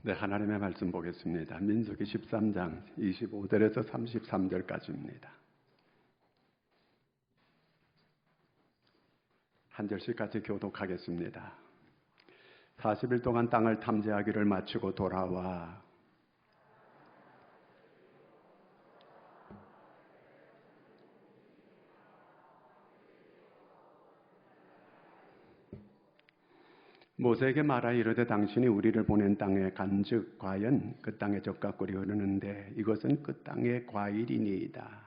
네, 하나님의 말씀 보겠습니다. 민수기 13장 25절에서 33절까지입니다. 한 절씩 같이 교독하겠습니다. 40일 동안 땅을 탐지하기를 마치고 돌아와 모세에게 말하 이르되 당신이 우리를 보낸 땅에 간즉 과연 그 땅에 젖과 꿀이 흐르는데 이것은 그 땅의 과일이니이다.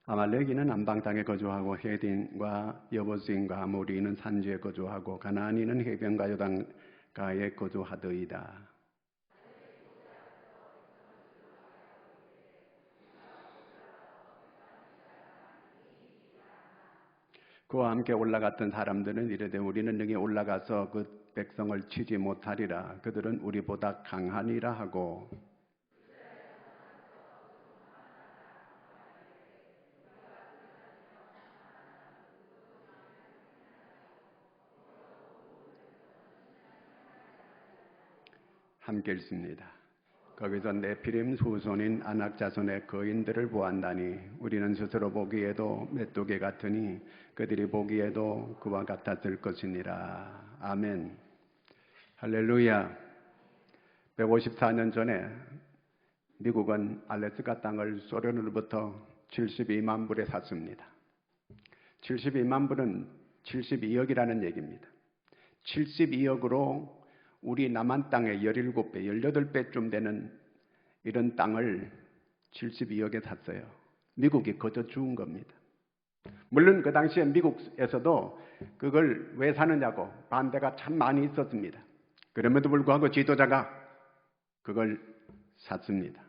아말렉인은 안방 땅에 거주하고 헤딘과 여부스인과 아모리인은 산지에 거주하고 가나안인은 해변과 요단가에 거주하더이다. 그와 함께 올라갔던 사람들은 이르되 우리는 능히 올라가서 그 백성을 치지 못하리라. 그들은 우리보다 강하니라 하고 함께 읽습니다. 거기서 네피림 후손인 아낙 자손의 거인들을 보았다니 우리는 스스로 보기에도 메뚜기 같으니 그들이 보기에도 그와 같았을 것이니라. 아멘. 할렐루야. 154년 전에 미국은 알래스카 땅을 소련으로부터 72만 불에 샀습니다. 72만 불은 72억이라는 얘기입니다. 72억으로 우리 남한 땅의 17배, 18배쯤 되는 이런 땅을 72억에 샀어요. 미국이 거저 주운 겁니다. 물론 그 당시에 미국에서도 그걸 왜 사느냐고 반대가 참 많이 있었습니다. 그럼에도 불구하고 지도자가 그걸 샀습니다.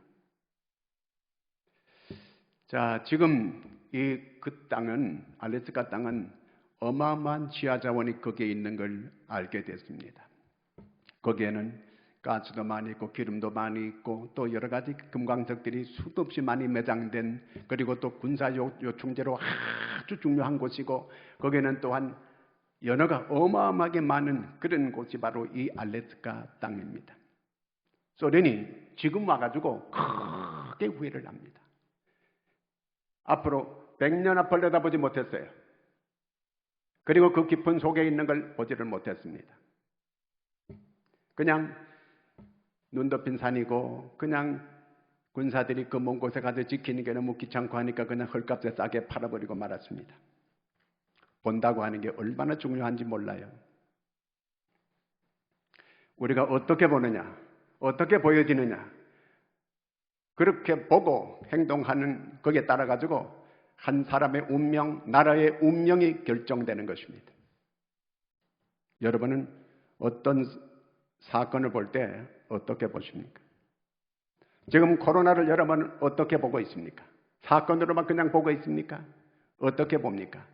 자, 지금 그 땅은, 알래스카 땅은 어마어마한 지하 자원이 거기에 있는 걸 알게 됐습니다. 거기에는 가스도 많이 있고 기름도 많이 있고 또 여러 가지 금광석들이 수도 없이 많이 매장된, 그리고 또 군사 요충지로 아주 중요한 곳이고 거기에는 또한 연어가 어마어마하게 많은 그런 곳이 바로 이 알래스카 땅입니다. 소련이 지금 와가지고 크게 후회를 합니다. 앞으로 100년 앞을 내다보지 못했어요. 그리고 그 깊은 속에 있는 걸 보지를 못했습니다. 그냥 눈 덮인 산이고 그냥 군사들이 그 먼 곳에 가서 지키는 게 너무 귀찮고 하니까 그냥 헐값에 싸게 팔아버리고 말았습니다. 본다고 하는 게 얼마나 중요한지 몰라요. 우리가 어떻게 보느냐, 어떻게 보여지느냐, 그렇게 보고 행동하는 거기에 따라 가지고 한 사람의 운명, 나라의 운명이 결정되는 것입니다. 여러분은 어떤 사건을 볼 때 어떻게 보십니까? 지금 코로나를 여러분은 어떻게 보고 있습니까? 사건으로만 그냥 보고 있습니까? 어떻게 봅니까?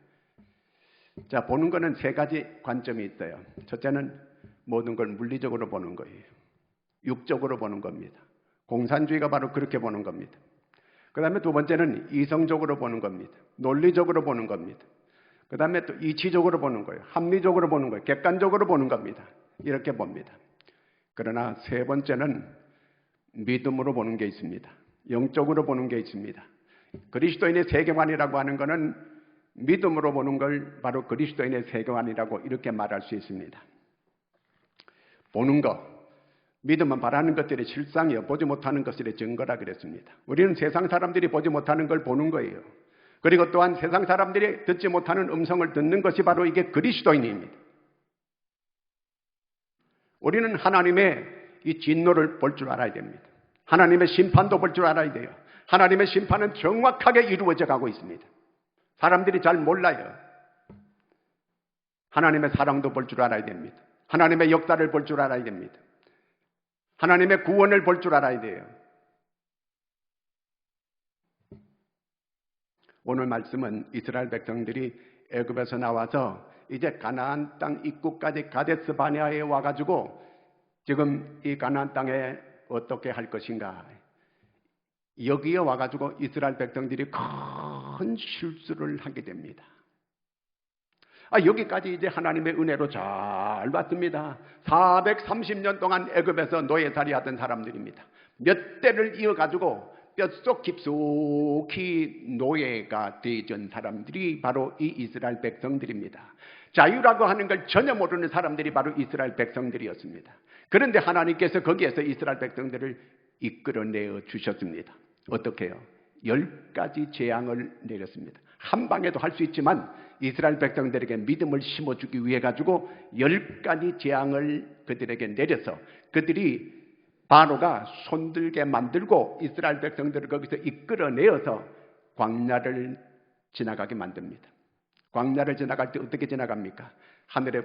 자, 보는 거는 세 가지 관점이 있어요. 첫째는 모든 걸 물리적으로 보는 거예요. 육적으로 보는 겁니다. 공산주의가 바로 그렇게 보는 겁니다. 그 다음에 두 번째는 이성적으로 보는 겁니다. 논리적으로 보는 겁니다. 그 다음에 또 이치적으로 보는 거예요. 합리적으로 보는 거예요. 객관적으로 보는 겁니다. 이렇게 봅니다. 그러나 세 번째는 믿음으로 보는 게 있습니다. 영적으로 보는 게 있습니다. 그리스도인의 세계관이라고 하는 것은 믿음으로 보는 걸 바로 그리스도인의 세계관이라고 이렇게 말할 수 있습니다. 보는 것, 믿음은 바라는 것들이 실상이요 보지 못하는 것들의 증거라 그랬습니다. 우리는 세상 사람들이 보지 못하는 걸 보는 거예요. 그리고 또한 세상 사람들이 듣지 못하는 음성을 듣는 것이 바로 이게 그리스도인입니다. 우리는 하나님의 이 진노를 볼 줄 알아야 됩니다. 하나님의 심판도 볼 줄 알아야 돼요. 하나님의 심판은 정확하게 이루어져 가고 있습니다. 사람들이 잘 몰라요. 하나님의 사랑도 볼 줄 알아야 됩니다. 하나님의 역사를 볼 줄 알아야 됩니다. 하나님의 구원을 볼 줄 알아야 돼요. 오늘 말씀은 이스라엘 백성들이 애굽에서 나와서 이제 가나안 땅 입구까지 가데스 바네아에 와가지고 지금 이 가나안 땅에 어떻게 할 것인가, 여기에 와가지고 이스라엘 백성들이 큰 실수를 하게 됩니다. 여기까지 이제 하나님의 은혜로 잘 왔습니다. 430년 동안 애굽에서 노예살이 하던 사람들입니다. 몇 대를 이어가지고 뼛속 깊숙이 노예가 되던 사람들이 바로 이 이스라엘 백성들입니다. 자유라고 하는 걸 전혀 모르는 사람들이 바로 이스라엘 백성들이었습니다. 그런데 하나님께서 거기에서 이스라엘 백성들을 이끌어내어 주셨습니다. 어떻게 해요? 10가지 재앙을 내렸습니다. 한 방에도 할 수 있지만 이스라엘 백성들에게 믿음을 심어주기 위해 가지고 10가지 재앙을 그들에게 내려서 그들이 바로가 손들게 만들고 이스라엘 백성들을 거기서 이끌어내어서 광야를 지나가게 만듭니다. 광야를 지나갈 때 어떻게 지나갑니까? 하늘에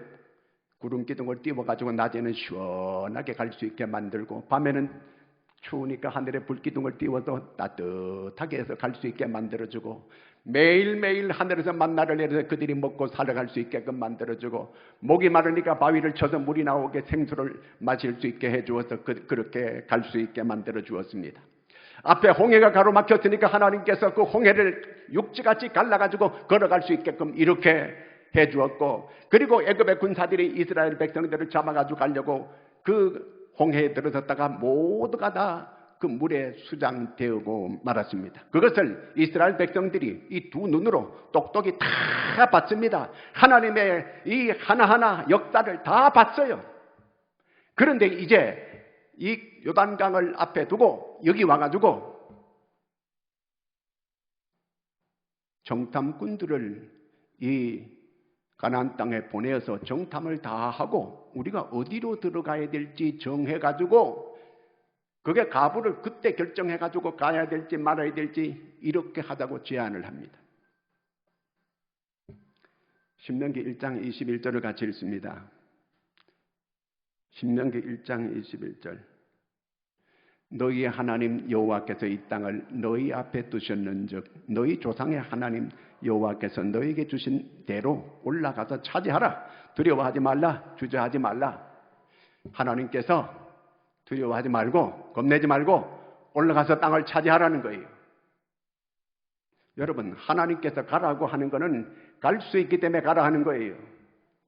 구름 기둥을 띄워가지고 낮에는 시원하게 갈 수 있게 만들고 밤에는 추우니까 하늘에 불기둥을 띄워서 따뜻하게 해서 갈 수 있게 만들어주고 매일매일 하늘에서 만나를 내려서 그들이 먹고 살아갈 수 있게끔 만들어주고 목이 마르니까 바위를 쳐서 물이 나오게 생수를 마실 수 있게 해주어서 그렇게 갈 수 있게 만들어 주었습니다. 앞에 홍해가 가로막혔으니까 하나님께서 그 홍해를 육지같이 갈라가지고 걸어갈 수 있게끔 이렇게 해주었고, 그리고 애굽의 군사들이 이스라엘 백성들을 잡아가지고 가려고 그 홍해에 들어섰다가 모두가 다 그 물에 수장되고 말았습니다. 그것을 이스라엘 백성들이 이 두 눈으로 똑똑히 다 봤습니다. 하나님의 이 하나하나 역사를 다 봤어요. 그런데 이제 이 요단강을 앞에 두고 여기 와가지고 정탐꾼들을 이 가나안 땅에 보내어서 정탐을 다 하고 우리가 어디로 들어가야 될지 정해가지고 그게 가부를 그때 결정해가지고 가야 될지 말아야 될지 이렇게 하자고 제안을 합니다. 신명기 1장 21절을 같이 읽습니다. 신명기 1장 21절. 너희의 하나님 여호와께서 이 땅을 너희 앞에 두셨는즉 너희 조상의 하나님 여호와께서 너희에게 주신 대로 올라가서 차지하라. 두려워하지 말라. 주저하지 말라. 하나님께서 두려워하지 말고 겁내지 말고 올라가서 땅을 차지하라는 거예요. 여러분, 하나님께서 가라고 하는 거는 갈 수 있기 때문에 가라 하는 거예요.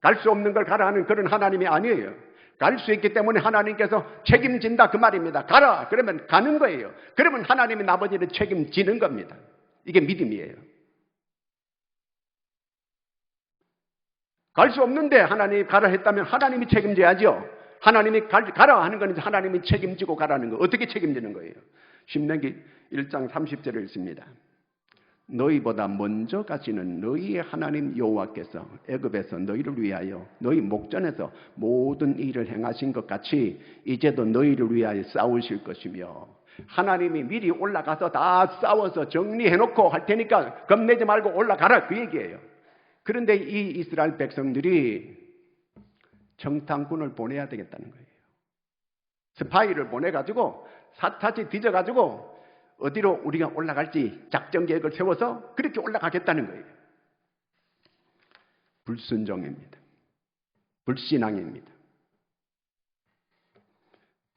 갈 수 없는 걸 가라 하는 그런 하나님이 아니에요. 갈 수 있기 때문에 하나님께서 책임진다 그 말입니다. 가라 그러면 가는 거예요. 그러면 하나님이 나머지를 책임지는 겁니다. 이게 믿음이에요. 갈 수 없는데 하나님이 가라 했다면 하나님이 책임져야죠. 하나님이 가라 하는 건 하나님이 책임지고 가라는 거. 어떻게 책임지는 거예요? 신명기 1장 30절을 읽습니다. 너희보다 먼저 가시는 너희의 하나님 여호와께서 애굽에서 너희를 위하여 너희 목전에서 모든 일을 행하신 것 같이 이제도 너희를 위하여 싸우실 것이며, 하나님이 미리 올라가서 다 싸워서 정리해놓고 할 테니까 겁내지 말고 올라가라 그 얘기예요. 그런데 이 이스라엘 백성들이 정탐꾼을 보내야 되겠다는 거예요. 스파이를 보내가지고 샅샅이 뒤져가지고 어디로 우리가 올라갈지 작전 계획을 세워서 그렇게 올라가겠다는 거예요. 불순종입니다. 불신앙입니다.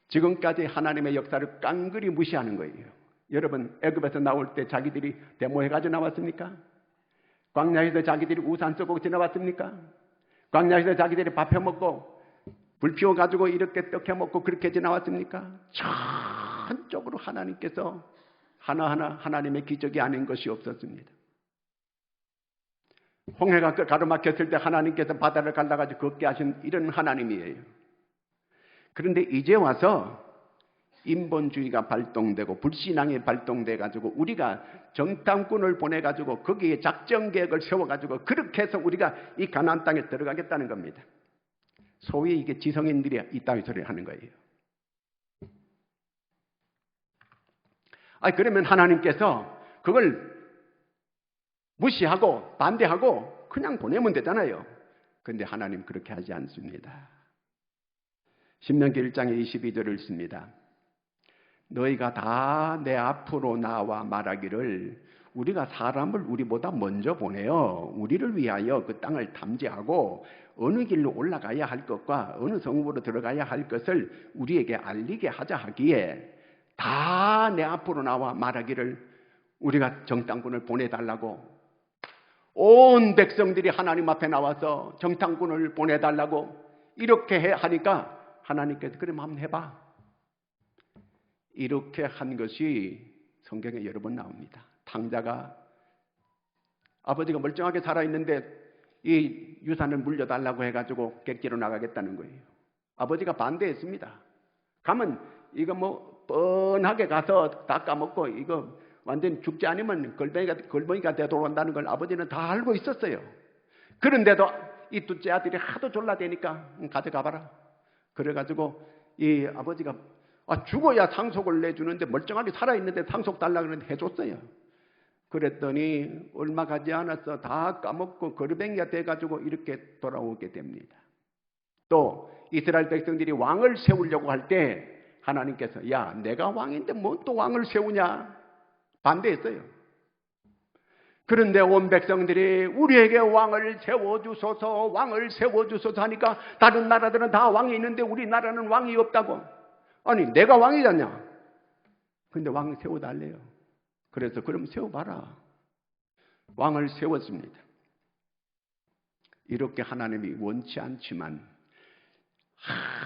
지금까지 하나님의 역사를 깡그리 무시하는 거예요. 여러분, 애굽에서 나올 때 자기들이 데모해가지고 나왔습니까? 광야에서 자기들이 우산 쓰고 지나왔습니까? 광야에서 자기들이 밥 해먹고 불 피워가지고 이렇게 떡 해먹고 그렇게 지나왔습니까? 전적으로 하나님께서 하나하나 하나님의 기적이 아닌 것이 없었습니다. 홍해가 가로막혔을 때 하나님께서 바다를 갈라가지고 걷게 하신 이런 하나님이에요. 그런데 이제 와서 인본주의가 발동되고 불신앙이 발동돼가지고 우리가 정탐꾼을 보내가지고 거기에 작전 계획을 세워가지고 그렇게 해서 우리가 이 가나안 땅에 들어가겠다는 겁니다. 소위 이게 지성인들이 이따위 소리를 하는 거예요. 그러면 하나님께서 그걸 무시하고 반대하고 그냥 보내면 되잖아요. 그런데 하나님 그렇게 하지 않습니다. 신명기 1장의 22절을 읽습니다. 너희가 다 내 앞으로 나와 말하기를 우리가 사람을 우리보다 먼저 보내어 우리를 위하여 그 땅을 탐지하고 어느 길로 올라가야 할 것과 어느 성읍으로 들어가야 할 것을 우리에게 알리게 하자 하기에 다 내 앞으로 나와 말하기를 우리가 정탐꾼을 보내달라고 온 백성들이 하나님 앞에 나와서 정탐꾼을 보내달라고 이렇게 하니까 하나님께서 그럼 한번 해봐. 이렇게 한 것이 성경에 여러 번 나옵니다. 탕자가 아버지가 멀쩡하게 살아있는데 이 유산을 물려달라고 해가지고 객지로 나가겠다는 거예요. 아버지가 반대했습니다. 가면 이거 뭐 뻔하게 가서 다 까먹고 이거 완전 죽지 않으면 걸벙이가 되돌아온다는 걸 아버지는 다 알고 있었어요. 그런데도 이 둘째 아들이 하도 졸라대니까 가져가봐라. 그래가지고 이 아버지가 죽어야 상속을 내주는데 멀쩡하게 살아있는데 상속 달라고 그러는데 해줬어요. 그랬더니 얼마 가지 않아서 다 까먹고 거르뱅이가 돼가지고 이렇게 돌아오게 됩니다. 또 이스라엘 백성들이 왕을 세우려고 할 때 하나님께서 야 내가 왕인데 뭐 또 왕을 세우냐 반대했어요. 그런데 온 백성들이 우리에게 왕을 세워주소서 왕을 세워주소서 하니까 다른 나라들은 다 왕이 있는데 우리나라는 왕이 없다고. 아니 내가 왕이잖냐. 근데 왕을 세워달래요. 그래서 그럼 세워봐라. 왕을 세웠습니다. 이렇게 하나님이 원치 않지만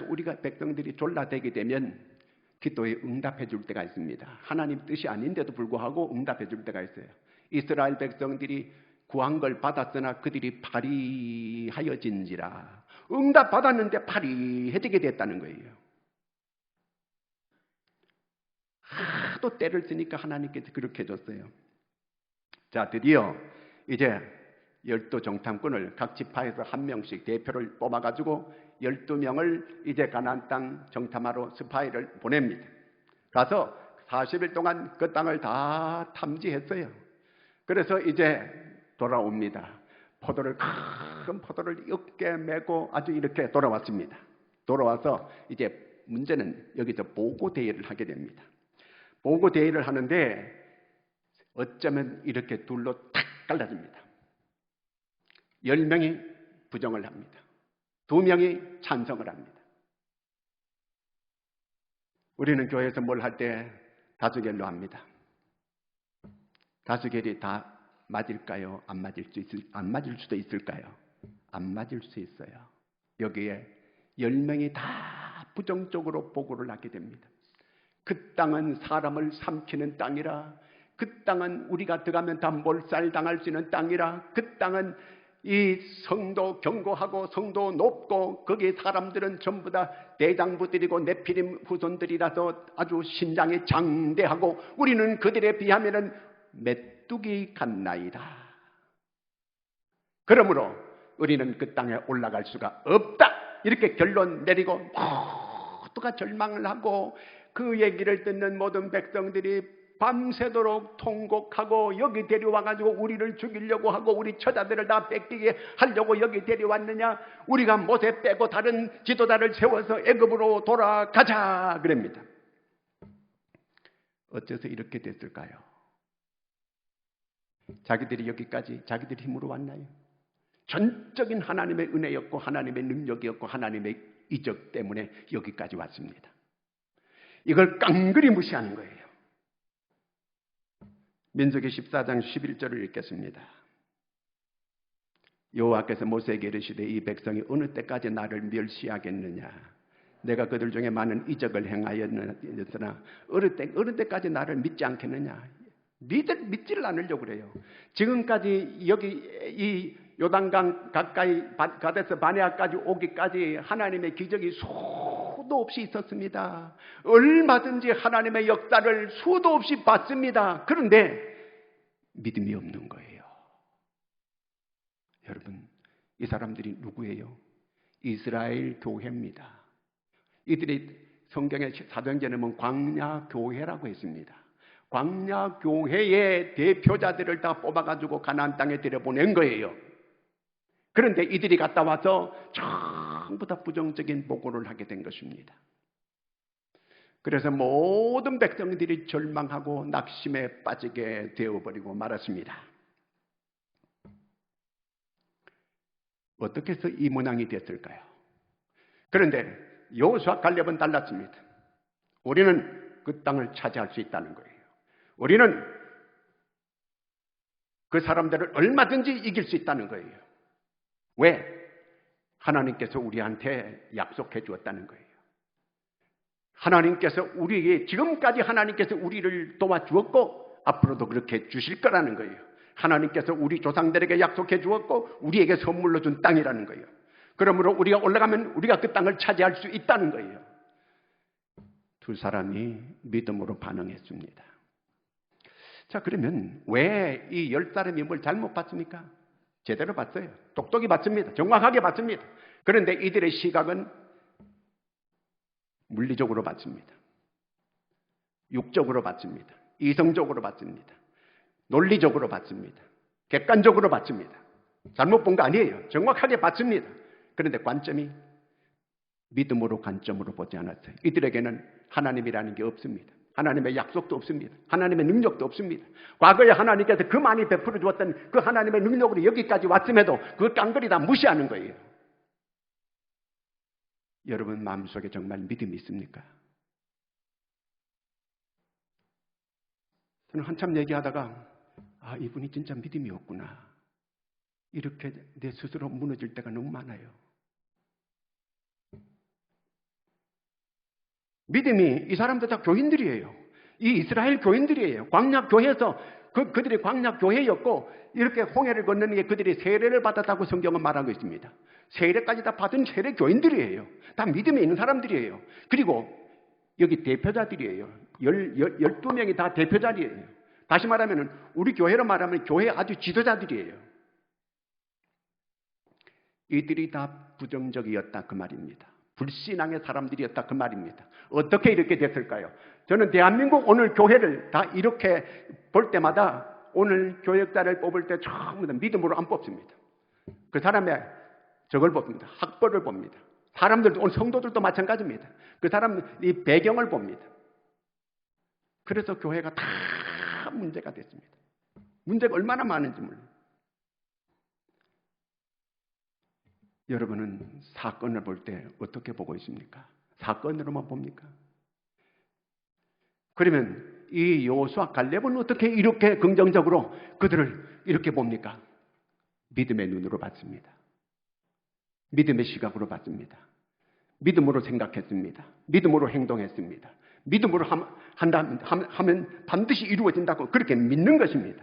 우리가 백성들이 졸라대게 되면 기도에 응답해 줄 때가 있습니다. 하나님 뜻이 아닌데도 불구하고 응답해 줄 때가 있어요. 이스라엘 백성들이 구한 걸 받았으나 그들이 파리하여진지라. 응답 받았는데 파리해지게 됐다는 거예요. 하도 때를 쓰니까 하나님께서 그렇게 해줬어요. 자, 드디어 이제 12 정탐꾼을 각 지파에서 한 명씩 대표를 뽑아가지고 12명을 이제 가나안 땅 정탐하러 스파이를 보냅니다. 가서 40일 동안 그 땅을 다 탐지했어요. 그래서 이제 돌아옵니다. 큰 포도를 어깨에 메고 아주 이렇게 돌아왔습니다. 돌아와서 이제 문제는 여기서 보고 대회를 하게 됩니다. 보고 대회를 하는데 어쩌면 이렇게 둘로 탁 갈라집니다. 10명이 부정을 합니다. 2명이 찬성을 합니다. 우리는 교회에서 뭘 할 때 다수결로 합니다. 다수결이 다 맞을까요? 안 맞을 수도 있을까요? 안 맞을 수 있어요. 여기에 10명이 다 부정적으로 보고를 하게 됩니다. 그 땅은 사람을 삼키는 땅이라, 그 땅은 우리가 들어가면 다 몰살당할 수 있는 땅이라, 그 땅은 이 성도 견고하고 성도 높고 거기에 사람들은 전부 다 대장부들이고 네피림 후손들이라서 아주 신장이 장대하고 우리는 그들에 비하면 메뚜기 같나이다. 그러므로 우리는 그 땅에 올라갈 수가 없다. 이렇게 결론 내리고 모두가 절망을 하고 그 얘기를 듣는 모든 백성들이 밤새도록 통곡하고 여기 데려와가지고 우리를 죽이려고 하고 우리 처자들을 다 뺏기게 하려고 여기 데려왔느냐. 우리가 모세 빼고 다른 지도자를 세워서 애굽으로 돌아가자 그럽니다. 어째서 이렇게 됐을까요? 자기들이 여기까지 자기들 힘으로 왔나요? 전적인 하나님의 은혜였고 하나님의 능력이었고 하나님의 이적 때문에 여기까지 왔습니다. 이걸 깡그리 무시하는 거예요. 민수기 14장 11절을 읽겠습니다. 여호와께서 모세에게 이르시되 이 백성이 어느 때까지 나를 멸시하겠느냐. 내가 그들 중에 많은 이적을 행하였으나 어느 때까지 나를 믿지 않겠느냐. 믿지를 않으려고 그래요. 지금까지 여기 이 요단강 가까이 가데스 바네아까지 오기까지 하나님의 기적이 수도 없이 있었습니다. 얼마든지 하나님의 역사를 수도 없이 봤습니다. 그런데 믿음이 없는 거예요. 여러분, 이 사람들이 누구예요? 이스라엘 교회입니다. 이들이 성경의 사도행전에 보면 광야교회라고 했습니다. 광야교회의 대표자들을 다 뽑아가지고 가나안 땅에 들여보낸 거예요. 그런데 이들이 갔다 와서 전부 다 부정적인 보고를 하게 된 것입니다. 그래서 모든 백성들이 절망하고 낙심에 빠지게 되어버리고 말았습니다. 어떻게 해서 이 모양이 됐을까요? 그런데 여호수아 갈렙은 달랐습니다. 우리는 그 땅을 차지할 수 있다는 거예요. 우리는 그 사람들을 얼마든지 이길 수 있다는 거예요. 왜? 하나님께서 우리한테 약속해 주었다는 거예요. 하나님께서 우리에게, 지금까지 하나님께서 우리를 도와주었고 앞으로도 그렇게 주실 거라는 거예요. 하나님께서 우리 조상들에게 약속해 주었고 우리에게 선물로 준 땅이라는 거예요. 그러므로 우리가 올라가면 우리가 그 땅을 차지할 수 있다는 거예요. 두 사람이 믿음으로 반응했습니다. 자, 그러면 왜 이 10사람이 뭘 잘못 봤습니까? 제대로 봤어요. 똑똑히 봤습니다. 정확하게 봤습니다. 그런데 이들의 시각은 물리적으로 봤습니다. 육적으로 봤습니다. 이성적으로 봤습니다. 논리적으로 봤습니다. 객관적으로 봤습니다. 잘못 본 거 아니에요. 정확하게 봤습니다. 그런데 관점이 믿음으로 관점으로 보지 않았어요. 이들에게는 하나님이라는 게 없습니다. 하나님의 약속도 없습니다. 하나님의 능력도 없습니다. 과거에 하나님께서 그 많이 베풀어 주었던 그 하나님의 능력으로 여기까지 왔음에도 그 깡그리 다 무시하는 거예요. 여러분 마음속에 정말 믿음이 있습니까? 저는 한참 얘기하다가 이분이 진짜 믿음이 없구나. 이렇게 내 스스로 무너질 때가 너무 많아요. 믿음이, 이 사람들 다 교인들이에요. 이 이스라엘 교인들이에요. 광야교회에서 그들이 광야교회였고 이렇게 홍해를 건너는 게 그들이 세례를 받았다고 성경은 말하고 있습니다. 세례까지 다 받은 세례 교인들이에요. 다 믿음에 있는 사람들이에요. 그리고 여기 대표자들이에요. 12명이 다 대표자들이에요. 다시 말하면 우리 교회로 말하면 교회 아주 지도자들이에요. 이들이 다 부정적이었다 그 말입니다. 불신앙의 사람들이었다 그 말입니다. 어떻게 이렇게 됐을까요? 저는 대한민국 오늘 교회를 다 이렇게 볼 때마다 오늘 교역자를 뽑을 때 전부 다 믿음으로 안 뽑습니다. 그 사람의 저걸 봅니다. 학벌을 봅니다. 사람들도, 오늘 성도들도 마찬가지입니다. 그 사람 이 배경을 봅니다. 그래서 교회가 다 문제가 됐습니다. 문제가 얼마나 많은지 몰라요. 여러분은 사건을 볼 때 어떻게 보고 있습니까? 사건으로만 봅니까? 그러면 이 여호수아 갈렙은 어떻게 이렇게 긍정적으로 그들을 이렇게 봅니까? 믿음의 눈으로 봤습니다. 믿음의 시각으로 봤습니다. 믿음으로 생각했습니다. 믿음으로 행동했습니다. 믿음으로 하면 반드시 이루어진다고 그렇게 믿는 것입니다.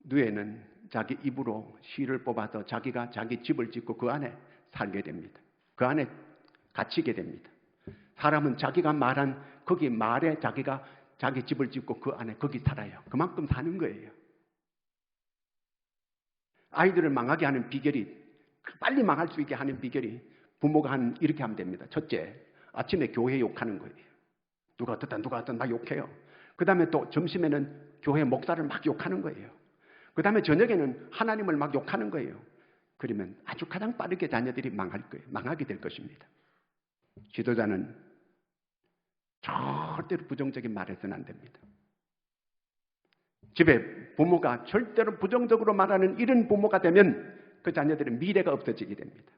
누에는 자기 입으로 실을 뽑아서 자기가 자기 집을 짓고 그 안에 살게 됩니다. 그 안에 갇히게 됩니다. 사람은 자기가 말한 거기 말에 자기가 자기 집을 짓고 그 안에 거기 살아요. 그만큼 사는 거예요. 아이들을 망하게 하는 비결이, 빨리 망할 수 있게 하는 비결이 부모가 이렇게 하면 됩니다. 첫째, 아침에 교회 욕하는 거예요. 누가 어떻다 막 욕해요. 그 다음에 또 점심에는 교회 목사를 막 욕하는 거예요. 그 다음에 저녁에는 하나님을 막 욕하는 거예요. 그러면 아주 가장 빠르게 자녀들이 망할 거예요. 망하게 될 것입니다. 지도자는 절대로 부정적인 말 해서는 안 됩니다. 집에 부모가 절대로 부정적으로 말하는 이런 부모가 되면 그 자녀들의 미래가 없어지게 됩니다.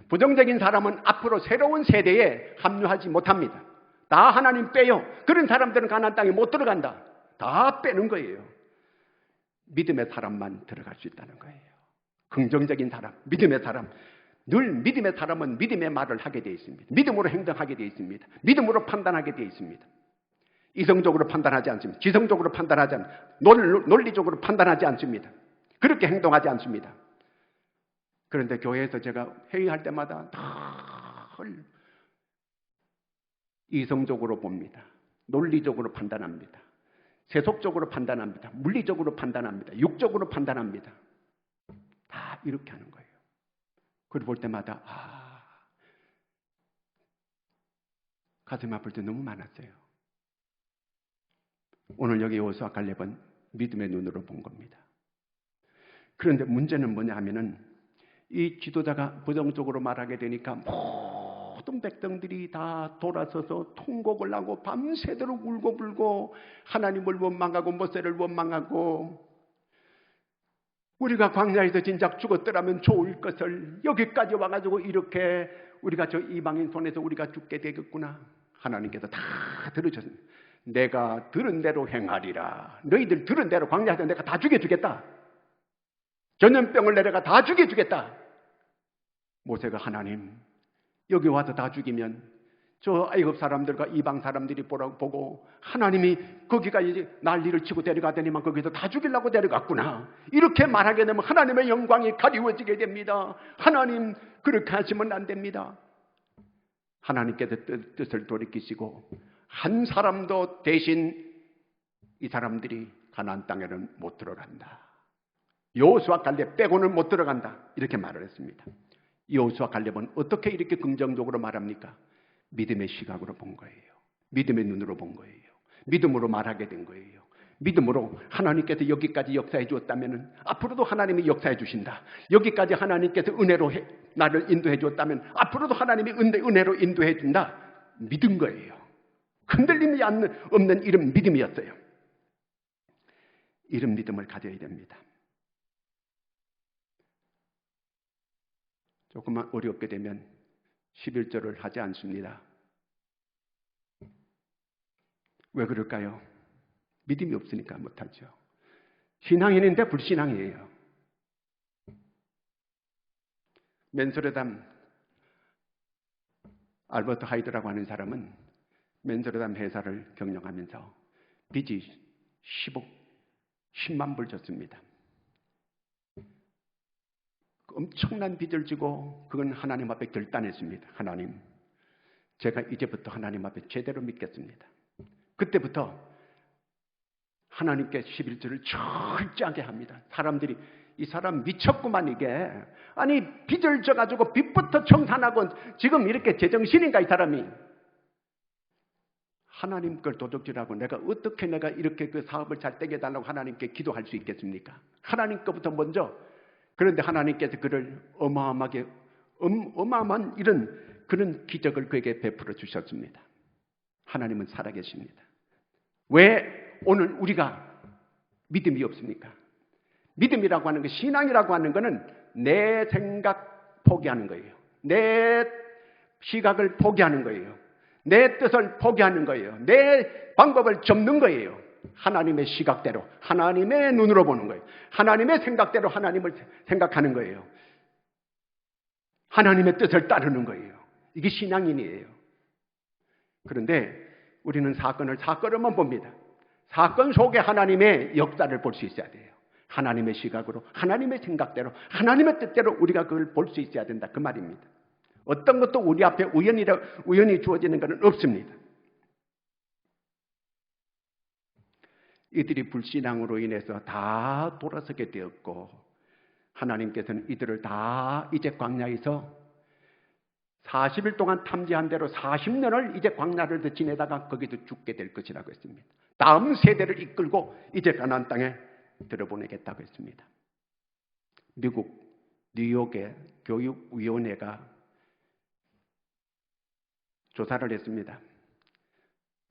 부정적인 사람은 앞으로 새로운 세대에 합류하지 못합니다. 다 하나님 빼요. 그런 사람들은 가나안 땅에 못 들어간다. 다 빼는 거예요. 믿음의 사람만 들어갈 수 있다는 거예요. 긍정적인 사람, 믿음의 사람. 늘 믿음의 사람은 믿음의 말을 하게 되어 있습니다. 믿음으로 행동하게 되어 있습니다. 믿음으로 판단하게 되어 있습니다. 이성적으로 판단하지 않습니다. 지성적으로 판단하지 않습니다. 논리적으로 판단하지 않습니다. 그렇게 행동하지 않습니다. 그런데 교회에서 제가 회의할 때마다 늘 이성적으로 봅니다. 논리적으로 판단합니다. 세속적으로 판단합니다. 물리적으로 판단합니다. 육적으로 판단합니다. 다 이렇게 하는 거예요. 그걸 볼 때마다 가슴 아플 때 너무 많았어요. 오늘 여기 여호수아 갈렙은 믿음의 눈으로 본 겁니다. 그런데 문제는 뭐냐 하면은 이 지도자가 부정적으로 말하게 되니까 모든 백성들이 다 돌아서서 통곡을 하고 밤새도록 울고 불고 하나님을 원망하고 모세를 원망하고 우리가 광야에서 진작 죽었더라면 좋을 것을 여기까지 와가지고 이렇게 우리가 저 이방인 손에서 우리가 죽게 되겠구나. 하나님께서 다 들으셨습니다. 내가 들은 대로 행하리라. 너희들 들은 대로 광야에서 내가 다 죽여주겠다. 전염병을 내려가 다 죽여주겠다. 모세가 하나님 여기 와서 다 죽이면 저 애굽 사람들과 이방 사람들이 보고 하나님이 거기가 이제 난리를 치고 데려가더니만 거기서 다 죽이려고 데려갔구나. 이렇게 말하게 되면 하나님의 영광이 가리워지게 됩니다. 하나님 그렇게 하시면 안 됩니다. 하나님께서 뜻을 돌이키시고 한 사람도 대신 이 사람들이 가나안 땅에는 못 들어간다. 여호수아 갈렙 빼고는 못 들어간다. 이렇게 말을 했습니다. 여호수아 갈렙은 어떻게 이렇게 긍정적으로 말합니까? 믿음의 시각으로 본 거예요. 믿음의 눈으로 본 거예요. 믿음으로 말하게 된 거예요. 믿음으로 하나님께서 여기까지 역사해 주었다면 앞으로도 하나님이 역사해 주신다. 여기까지 하나님께서 은혜로 나를 인도해 주었다면 앞으로도 하나님이 은혜로 인도해 준다. 믿은 거예요. 흔들림이 없는 이런 믿음이었어요. 이런 믿음을 가져야 됩니다. 조금만 어렵게 되면 11절을 하지 않습니다. 왜 그럴까요? 믿음이 없으니까 못하죠. 신앙인인데 불신앙이에요. 맨소레담 알버트 하이드라고 하는 사람은 맨소레담 회사를 경영하면서 빚이 10만 불 졌습니다. 엄청난 빚을 지고 그건 하나님 앞에 결단했습니다. 하나님, 제가 이제부터 하나님 앞에 제대로 믿겠습니다. 그때부터 하나님께 11절을 철저하게 합니다. 사람들이 이 사람 미쳤구만 이게. 아니 빚을 져가지고 빚부터 청산하고 지금 이렇게 제정신인가 이 사람이. 하나님 걸 도둑질하고 내가 어떻게 내가 이렇게 그 사업을 잘 떼게달라고 하나님께 기도할 수 있겠습니까? 하나님 거부터 먼저. 그런데 하나님께서 그를 어마어마한 이런 그런 기적을 그에게 베풀어 주셨습니다. 하나님은 살아계십니다. 왜 오늘 우리가 믿음이 없습니까? 믿음이라고 하는 것, 신앙이라고 하는 것은 내 생각 포기하는 거예요. 내 시각을 포기하는 거예요. 내 뜻을 포기하는 거예요. 내 방법을 접는 거예요. 하나님의 시각대로, 하나님의 눈으로 보는 거예요. 하나님의 생각대로 하나님을 생각하는 거예요. 하나님의 뜻을 따르는 거예요. 이게 신앙인이에요. 그런데 우리는 사건으로만 봅니다. 사건 속에 하나님의 역사를 볼 수 있어야 돼요. 하나님의 시각으로, 하나님의 생각대로, 하나님의 뜻대로 우리가 그걸 볼 수 있어야 된다. 그 말입니다. 어떤 것도 우리 앞에 우연히 주어지는 것은 없습니다. 이들이 불신앙으로 인해서 다 돌아서게 되었고 하나님께서는 이들을 다 이제 광야에서 40일 동안 탐지한 대로 40년을 이제 광야를 더 지내다가 거기도 죽게 될 것이라고 했습니다. 다음 세대를 이끌고 이제 가나안 땅에 들어보내겠다고 했습니다. 미국 뉴욕의 교육위원회가 조사를 했습니다.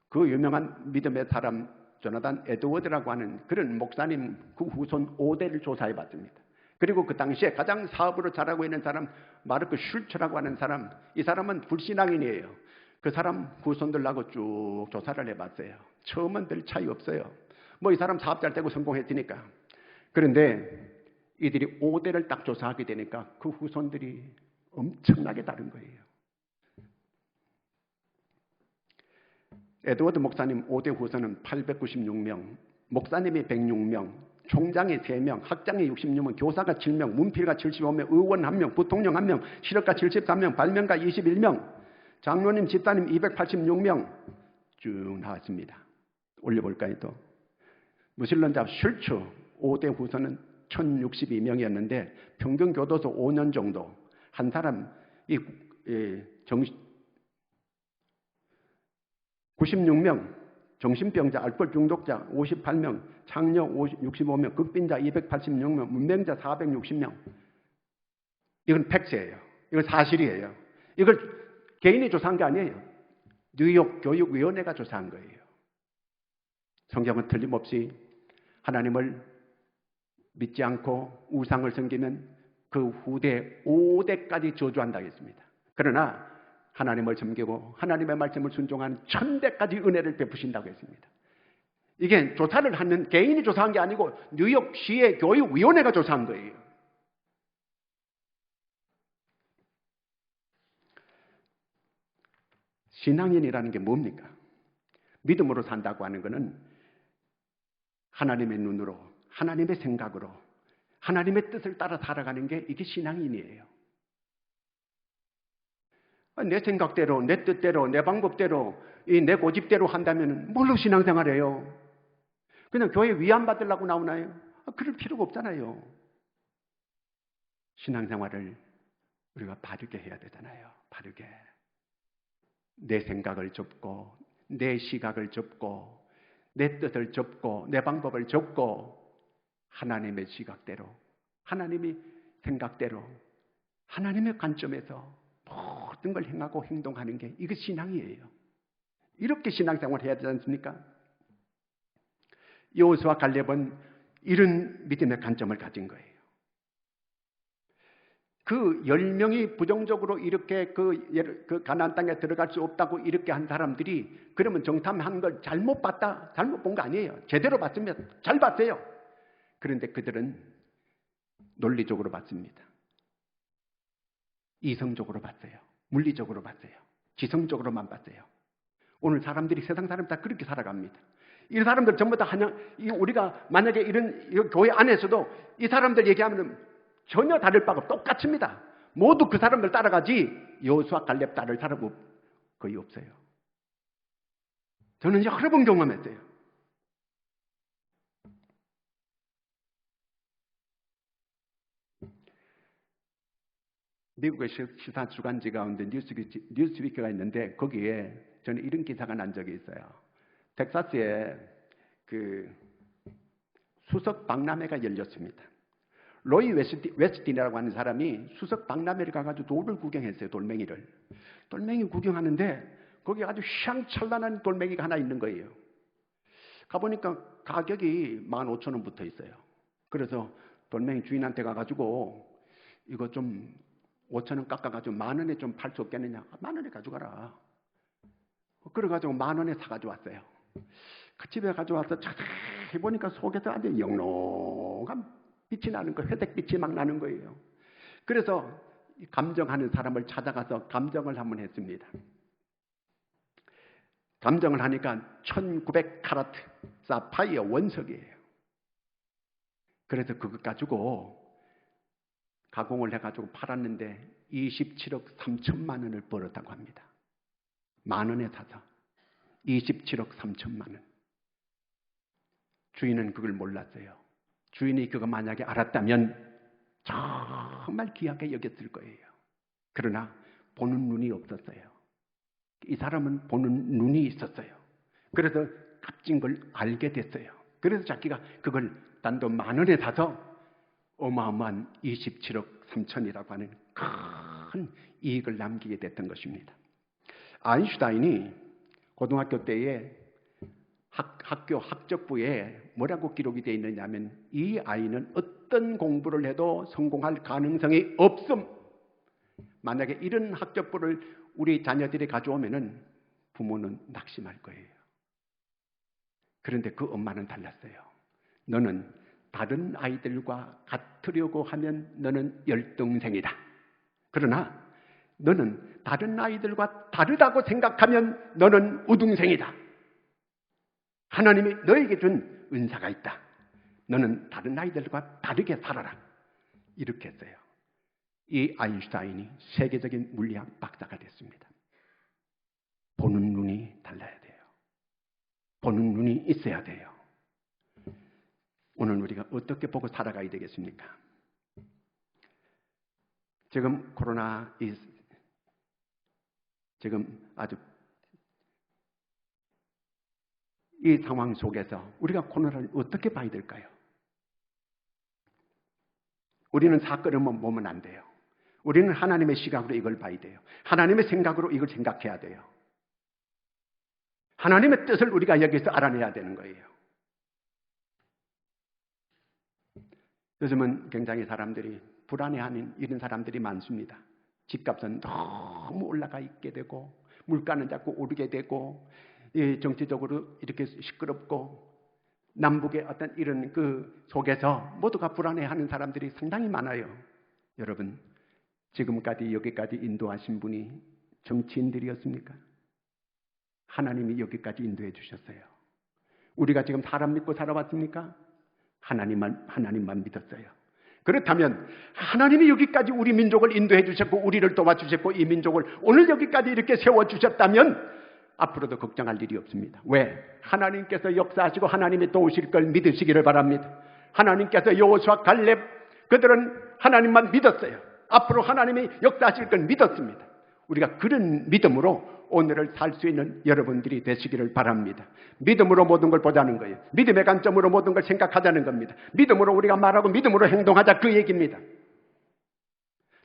그 유명한 믿음의 사람 조나단 에드워드라고 하는 그런 목사님 그 후손 5대를 조사해 봤습니다. 그리고 그 당시에 가장 사업으로 잘하고 있는 사람 마르크 슐츠라고 하는 사람, 이 사람은 불신앙인이에요. 그 사람 후손들하고 쭉 조사를 해봤어요. 처음은 별 차이 없어요. 뭐 이 사람 사업 잘 되고 성공했으니까. 그런데 이들이 5대를 딱 조사하게 되니까 그 후손들이 엄청나게 다른 거예요. 에드워드 목사님 5대 후손은 896명, 목사님이 106명, 총장이 3명, 학장이 66명, 교사가 7명, 문필가 75명, 의원 1명, 부통령 1명, 실업가 73명, 발명가 21명, 장로님, 집사님 286명 쭉 나왔습니다. 올려볼까요 또? 무신론자 슐츠 5대 후손은 1062명이었는데 평균 교도소 5년 정도 한 사람 96명, 정신병자, 알코올 중독자 58명, 창녀 65명, 극빈자 286명, 문맹자 460명. 이건 팩트예요. 이건 사실이에요. 이걸 개인이 조사한 게 아니에요. 뉴욕 교육위원회가 조사한 거예요. 성경은 틀림없이 하나님을 믿지 않고 우상을 섬기면 그 후대 5대까지 저주한다고 했습니다. 그러나 하나님을 섬기고 하나님의 말씀을 순종하는 1000대까지 은혜를 베푸신다고 했습니다. 이게 조사를 하는 개인이 조사한 게 아니고 뉴욕시의 교육위원회가 조사한 거예요. 신앙인이라는 게 뭡니까? 믿음으로 산다고 하는 것은 하나님의 눈으로, 하나님의 생각으로, 하나님의 뜻을 따라 살아가는 게 이게 신앙인이에요. 내 생각대로, 내 뜻대로, 내 방법대로, 내 고집대로 한다면 뭘로 신앙생활해요? 그냥 교회 위안 받으려고 나오나요? 그럴 필요가 없잖아요. 신앙생활을 우리가 바르게 해야 되잖아요. 바르게. 내 생각을 접고, 내 시각을 접고, 내 뜻을 접고, 내 방법을 접고, 하나님의 시각대로, 하나님의 생각대로, 하나님의 관점에서 모든 걸 행하고 행동하는 게 이게 신앙이에요. 이렇게 신앙생활을 해야 되지 않습니까? 여호수아 갈렙은 이런 믿음의 관점을 가진 거예요. 그 10명이 부정적으로 이렇게 그 가나안 땅에 들어갈 수 없다고 이렇게 한 사람들이 그러면 정탐한 걸 잘못 봤다? 잘못 본 거 아니에요. 제대로 봤습니다. 잘 봤어요. 그런데 그들은 논리적으로 봤습니다. 이성적으로 봤어요. 물리적으로 봤어요. 지성적으로만 봤어요. 오늘 사람들이, 세상 사람 다 그렇게 살아갑니다. 이 사람들 전부 다 우리가 만약에 이런 교회 안에서도 이 사람들 얘기하면 전혀 다를 바가 똑같습니다. 모두 그 사람들 따라가지 여호수아 갈렙 따를 사람 거의 없어요. 저는 여러 번 경험했어요. 미국의 시사 주간지 가운데 뉴스위크가 있는데 거기에 저는 이런 기사가 난 적이 있어요. 텍사스에 그 수석 박람회가 열렸습니다. 로이 웨스틴이라고 하는 사람이 수석 박람회를 가가지고 돌을 구경했어요. 돌멩이를. 돌멩이 구경하는데 거기 아주 휘황찬란한 돌멩이가 하나 있는 거예요. 가보니까 가격이 15,000원 붙어 있어요. 그래서 돌멩이 주인한테 가가지고 이거 좀 5,000원 깎아가지고 10,000원에 좀 팔 수 없겠느냐. 10,000원에 가져가라. 그래가지고 10,000원에 사가지고 왔어요. 그 집에 가져와서 자세히 보니까 속에서 아주 영롱한 빛이 나는 거예요. 회색빛이 막 나는 거예요. 그래서 감정하는 사람을 찾아가서 감정을 한번 했습니다. 감정을 하니까 1900카라트 사파이어 원석이에요. 그래서 그것 가지고 가공을 해가지고 팔았는데 27억 3천만 원을 벌었다고 합니다. 10,000원에 사서 27억 3천만 원. 주인은 그걸 몰랐어요. 주인이 그거 만약에 알았다면 정말 귀하게 여겼을 거예요. 그러나 보는 눈이 없었어요. 이 사람은 보는 눈이 있었어요. 그래서 값진 걸 알게 됐어요. 그래서 자기가 그걸 단돈 10,000원에 사서 어마어마한 27억 3천이라고 하는 큰 이익을 남기게 됐던 것입니다. 아인슈타인이 고등학교 때에 학교 학적부에 뭐라고 기록이 되어 있느냐면 이 아이는 어떤 공부를 해도 성공할 가능성이 없음. 만약에 이런 학적부를 우리 자녀들이 가져오면은 부모는 낙심할 거예요. 그런데 그 엄마는 달랐어요. 너는 다른 아이들과 같으려고 하면 너는 열등생이다. 그러나 너는 다른 아이들과 다르다고 생각하면 너는 우등생이다. 하나님이 너에게 준 은사가 있다. 너는 다른 아이들과 다르게 살아라. 이렇게 했어요. 이 아인슈타인이 세계적인 물리학 박사가 됐습니다. 보는 눈이 달라야 돼요. 보는 눈이 있어야 돼요. 오늘 우리가 어떻게 보고 살아가야 되겠습니까? 지금 코로나 지금 아주 이 상황 속에서 우리가 코로나를 어떻게 봐야 될까요? 우리는 사건을만 보면 안 돼요. 우리는 하나님의 시각으로 이걸 봐야 돼요. 하나님의 생각으로 이걸 생각해야 돼요. 하나님의 뜻을 우리가 여기서 알아내야 되는 거예요. 요즘은 굉장히 사람들이 불안해하는 이런 사람들이 많습니다. 집값은 너무 올라가 있게 되고 물가는 자꾸 오르게 되고 정치적으로 이렇게 시끄럽고 남북의 어떤 이런 그 속에서 모두가 불안해하는 사람들이 상당히 많아요. 여러분, 지금까지 여기까지 인도하신 분이 정치인들이었습니까? 하나님이 여기까지 인도해 주셨어요. 우리가 지금 사람 믿고 살아왔습니까? 하나님만 믿었어요. 그렇다면 하나님이 여기까지 우리 민족을 인도해 주셨고 우리를 도와주셨고 이 민족을 오늘 여기까지 이렇게 세워주셨다면 앞으로도 걱정할 일이 없습니다. 왜? 하나님께서 역사하시고 하나님이 도우실 걸 믿으시기를 바랍니다. 하나님께서 여호수아, 갈렙 그들은 하나님만 믿었어요. 앞으로 하나님이 역사하실 걸 믿었습니다. 우리가 그런 믿음으로 오늘을 살 수 있는 여러분들이 되시기를 바랍니다. 믿음으로 모든 걸 보자는 거예요. 믿음의 관점으로 모든 걸 생각하자는 겁니다. 믿음으로 우리가 말하고 믿음으로 행동하자, 그 얘기입니다.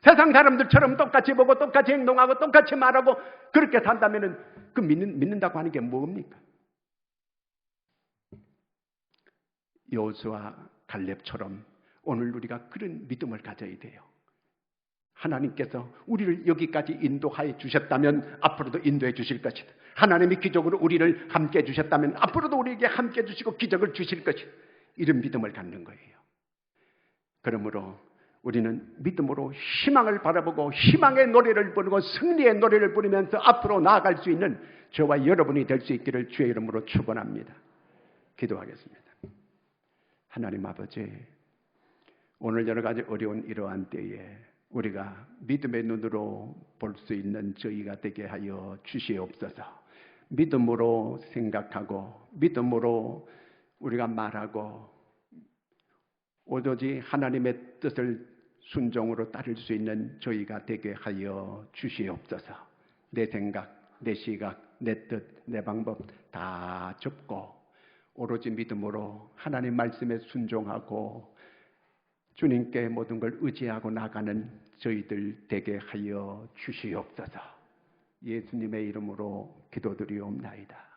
세상 사람들처럼 똑같이 보고 똑같이 행동하고 똑같이 말하고 그렇게 산다면 그 믿는다고 하는 게 뭡니까? 여호수아, 갈렙처럼 오늘 우리가 그런 믿음을 가져야 돼요. 하나님께서 우리를 여기까지 인도하여 주셨다면 앞으로도 인도해 주실 것이다. 하나님이 기적으로 우리를 함께 해 주셨다면 앞으로도 우리에게 함께 해 주시고 기적을 주실 것이다. 이런 믿음을 갖는 거예요. 그러므로 우리는 믿음으로 희망을 바라보고 희망의 노래를 부르고 승리의 노래를 부르면서 앞으로 나아갈 수 있는 저와 여러분이 될 수 있기를 주의 이름으로 축원합니다. 기도하겠습니다. 하나님 아버지, 오늘 여러 가지 어려운 이러한 때에 우리가 믿음의 눈으로 볼 수 있는 저희가 되게 하여 주시옵소서. 믿음으로 생각하고 믿음으로 우리가 말하고 오로지 하나님의 뜻을 순종으로 따를 수 있는 저희가 되게 하여 주시옵소서. 내 생각, 내 시각, 내 뜻, 내 방법 다 접고 오로지 믿음으로 하나님 말씀에 순종하고 주님께 모든 걸 의지하고 나가는 저희들 되게 하여 주시옵소서. 예수님의 이름으로 기도드리옵나이다.